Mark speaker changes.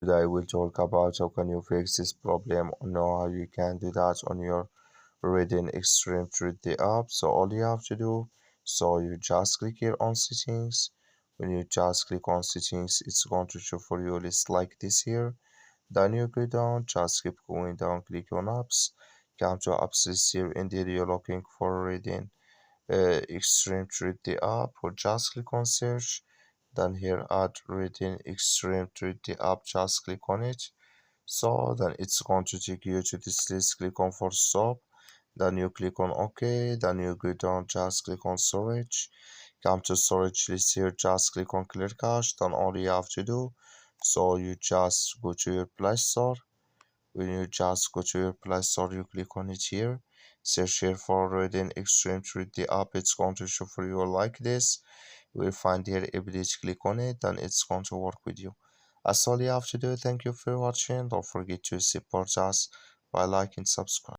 Speaker 1: Today we'll talk about how can you fix this problem or know how you can do that on your Reading Extreme 3D app. So all you have to do, so you just click here on settings. When you just click on settings, it's going to show for you a list like this here. Then you go down, just keep going down, click on apps, come to apps list here. Indeed, you're looking for Reading Extreme 3D app, or just click on search. Then here add Reading Extreme 3D app, just click on it. So then it's going to take you to this list. Click on for stop, then you click on OK, then you go down, just click on storage, come to storage list here, just click on clear cache. Then all you have to do, so you just go to your Play Store. When you just go to your Play Store, you click on it here, search here for Reading Extreme 3D app. It's going to show for you like this. You will find here ability, click on it, then it's going to work with you. That's all you have to do. Thank you for watching. Don't forget to support us by liking, subscribe.